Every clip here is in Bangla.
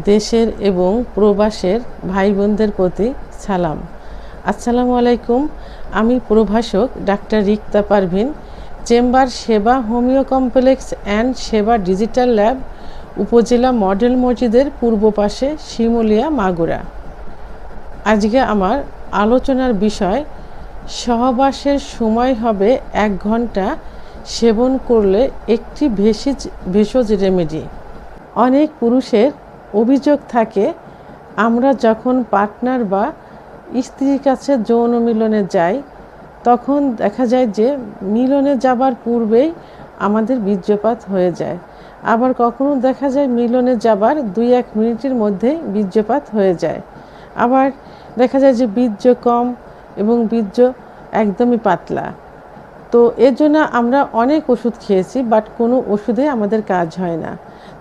দেশের এবং প্রবাসের ভাই বোনদের প্রতি সালাম। আসসালামু আলাইকুম। আমি প্রভাষক ডাক্তার রিক্তা পারভিন, চেম্বার সেবা হোমিও কমপ্লেক্স অ্যান্ড সেবা ডিজিটাল ল্যাব, উপজেলা মডেল মসজিদের পূর্ব পাশে, শিমুলিয়া, মাগুরা। আজকে আমার আলোচনার বিষয়, সহবাসের সময় হবে 1 ঘন্টা, সেবন করলে একটি ভেষজ রেমেডি। অনেক পুরুষের অভিযোগ থাকে, আমরা যখন পার্টনার বা স্ত্রীর কাছে যৌন মিলনে যাই তখন দেখা যায় যে মিলনে যাবার পূর্বেই আমাদের বীর্যপাত হয়ে যায়। আবার কখনো দেখা যায় মিলনে যাবার 2-1 মিনিটের মধ্যেই বীর্যপাত হয়ে যায়। আবার দেখা যায় যে বীর্য কম এবং বীর্য একদমই পাতলা। তো এর জন্য আমরা অনেক ওষুধ খেয়েছি, বাট কোনো ওষুধে আমাদের কাজ হয় না।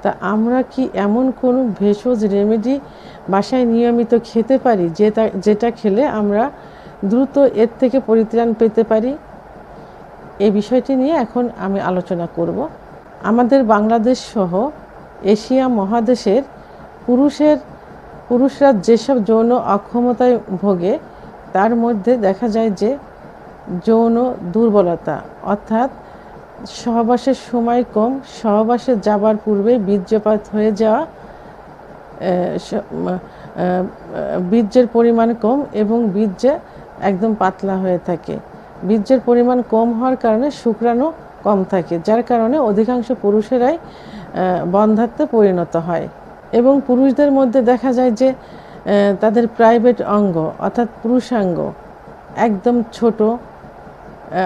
তা আমরা কি এমন কোনো ভেষজ রেমেডি বাসায় নিয়মিত খেতে পারি যেটা খেলে আমরা দ্রুত এর থেকে পরিত্রাণ পেতে পারি? এই বিষয়টি নিয়ে এখন আমি আলোচনা করব। আমাদের বাংলাদেশ সহ এশিয়া মহাদেশের পুরুষরা যেসব যৌন অক্ষমতায় ভোগে তার মধ্যে দেখা যায় যে যৌন দুর্বলতা, অর্থাৎ সহবাসের সময় কম, সহবাসে যাবার পূর্বে বীর্যপাত হয়ে যাওয়া, বীর্যের পরিমাণ কম এবং বীর্য একদম পাতলা হয়ে থাকে। বীর্যের পরিমাণ কম হওয়ার কারণে শুক্রাণু কম থাকে, যার কারণে অধিকাংশ পুরুষেরাই বন্ধ্যাত্বে পরিণত হয়। এবং পুরুষদের মধ্যে দেখা যায় যে তাদের প্রাইভেট অঙ্গ অর্থাৎ পুরুষাঙ্গ একদম ছোট।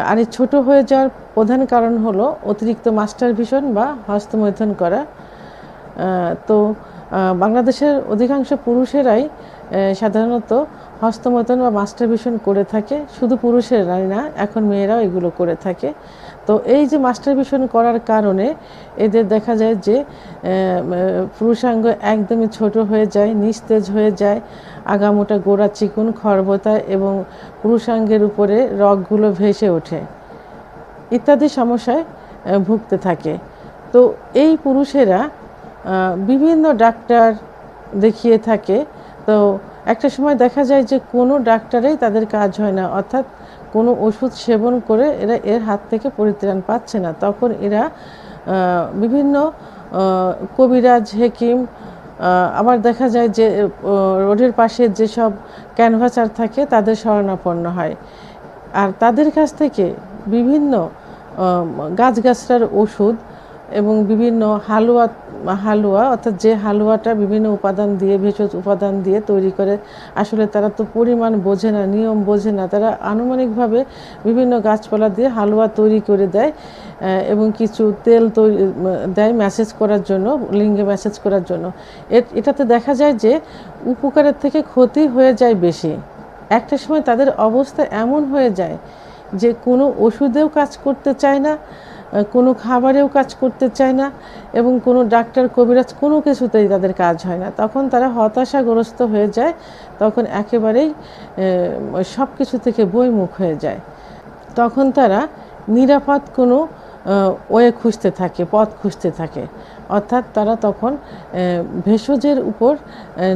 আর এই ছোটো হয়ে যাওয়ার প্রধান কারণ হলো অতিরিক্ত মাস্টারবেশন বা হস্তমৈথুন করা। তো বাংলাদেশের অধিকাংশ পুরুষেরাই সাধারণত হস্তমৈথুন বা মাস্টারবেশন করে থাকে। শুধু পুরুষেরাই না, এখন মেয়েরাও এগুলো করে থাকে। তো এই যে মাস্টারবেশন করার কারণে এদের দেখা যায় যে পুরুষাঙ্গ একদমই ছোট হয়ে যায়, নিস্তেজ হয়ে যায়, আগামোটা গোড়া চিকুন, খর্বতা এবং পুরুষাঙ্গের উপরে রগগুলো ভেসে ওঠে ইত্যাদি সমস্যায় ভুগতে থাকে। তো এই পুরুষেরা বিভিন্ন ডাক্তার দেখিয়ে থাকে। তো একটা সময় দেখা যায় যে কোনো ডাক্তারেই তাদের কাজ হয় না, অর্থাৎ কোনো ওষুধ সেবন করে এরা এর হাত থেকে পরিত্রাণ পাচ্ছে না। তখন এরা বিভিন্ন কবিরাজ, হেকিম, আবার দেখা যায় যে রোডের পাশে যেসব ক্যানভাসার থাকে তাদের শরণাপন্ন হয়। আর তাদের কাছ থেকে বিভিন্ন গাছগাছড়ার ওষুধ এবং বিভিন্ন হালুয়া অর্থাৎ যে হালুয়াটা বিভিন্ন উপাদান দিয়ে, ভেষজ উপাদান দিয়ে তৈরি করে, আসলে তারা তো পরিমাণ বোঝে না, নিয়ম বোঝে না, তারা আনুমানিকভাবে বিভিন্ন গাছপালা দিয়ে হালুয়া তৈরি করে দেয় এবং কিছু তেল দেয় ম্যাসেজ করার জন্য, লিঙ্গে ম্যাসেজ করার জন্য। এটাতে দেখা যায় যে উপকারের থেকে ক্ষতি হয়ে যায় বেশি। একটা সময় তাদের অবস্থা এমন হয়ে যায় যে কোনো ওষুধেও কাজ করতে চায় না, কোনো খাবারেও কাজ করতে চায় না এবং কোনো ডাক্তার, কবিরাজ কোনো কিছুতেই তাদের কাজ হয় না। তখন তারা হতাশাগ্রস্ত হয়ে যায়, তখন একেবারেই সব কিছু থেকে বহির্মুখ হয়ে যায়। তখন তারা নিরাপদ কোনো খুঁজতে থাকে, পথ খুঁজতে থাকে, অর্থাৎ তারা তখন ভেষজের উপর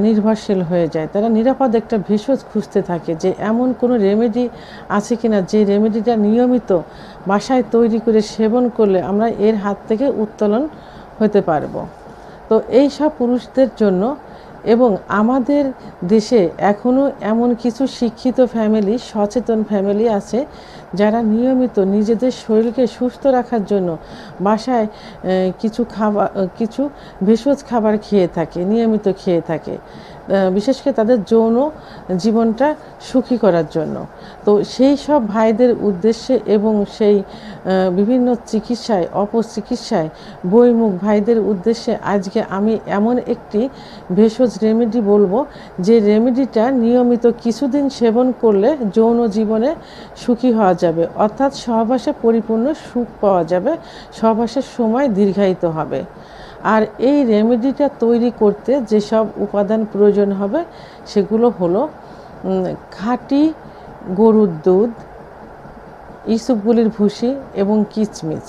নির্ভরশীল হয়ে যায়। তারা নিরাপদ একটা ভেষজ খুঁজতে থাকে যে এমন কোনো রেমেডি আছে কিনা যে রেমেডিটা নিয়মিত বাসায় তৈরি করে সেবন করলে আমরা এর হাত থেকে উত্তোলন হতে পারবো। তো এই সব পুরুষদের জন্য এবং আমাদের দেশে এখনও এমন কিছু শিক্ষিত ফ্যামিলি, সচেতন ফ্যামিলি আছে যারা নিয়মিত নিজেদের শরীরকে সুস্থ রাখার জন্য বাসায় কিছু ভেষজ খাবার খেয়ে থাকে, নিয়মিত খেয়ে থাকে, বিশেষ করে তাদের যৌন জীবনটা সুখী করার জন্য। তো সেই সব ভাইদের উদ্দেশ্যে এবং সেই বিভিন্ন চিকিৎসায়, অপচিকিৎসায় বহির্মুখ ভাইদের উদ্দেশ্যে আজকে আমি এমন একটি ভেষজ রেমেডি বলবো যে রেমেডিটা নিয়মিত কিছুদিন সেবন করলে যৌন জীবনে সুখী হওয়া যাবে, অর্থাৎ সহবাসে পরিপূর্ণ সুখ পাওয়া যাবে, সহবাসের সময় দীর্ঘায়িত হবে। আর এই রেমেডিটা তৈরি করতে যেসব উপাদান প্রয়োজন হবে সেগুলো হলো খাঁটি গরুর দুধ, ইসবগুলির ভুসি এবং কিচমিচ।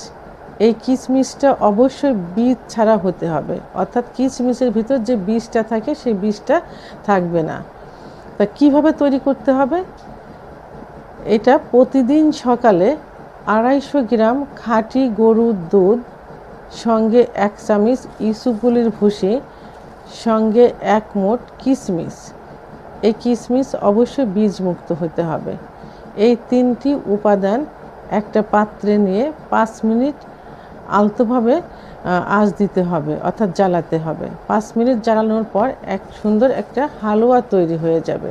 এই কিশমিশটা অবশ্যই বীজ ছাড়া হতে হবে, অর্থাৎ কিশমিশের ভিতর যে বীজটা থাকে সেই বীজটা থাকবে না। তা কিভাবে তৈরি করতে হবে? এটা প্রতিদিন সকালে 250 গ্রাম খাঁটি গরুর দুধ, সঙ্গে 1 চামচ ইসবগুলের ভুসি, সঙ্গে 1 মুঠ কিশমিশ। এই কিশমিশ অবশ্যই বীজমুক্ত হতে হবে। এই 3টি উপাদান একটা পাত্রে নিয়ে 5 মিনিট আলতোভাবে আঁচ দিতে হবে, অর্থাৎ জ্বালাতে হবে। 5 মিনিট জ্বালানোর পর এক সুন্দর একটা হালুয়া তৈরি হয়ে যাবে।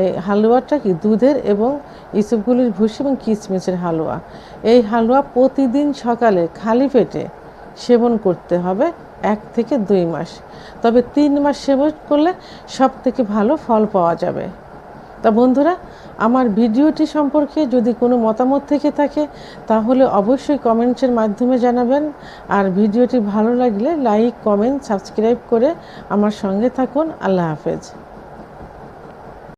এই হালুয়াটা কি দুধের এবং ইসবগুলির ভুসি এবং কিশমিশের হালুয়া। এই হালুয়া প্রতিদিন সকালে খালি পেটে সেবন করতে হবে 1 থেকে 2 মাস। তবে 3 মাস সেবন করলে সব থেকে ভালো ফল পাওয়া যাবে। তা বন্ধুরা, আমার ভিডিওটি সম্পর্কে যদি কোনো মতামত থেকে থাকে তাহলে অবশ্যই কমেন্টসের মাধ্যমে জানাবেন। আর ভিডিওটি ভালো লাগলে লাইক, কমেন্ট, সাবস্ক্রাইব করে আমার সঙ্গে থাকুন। আল্লাহ হাফেজ।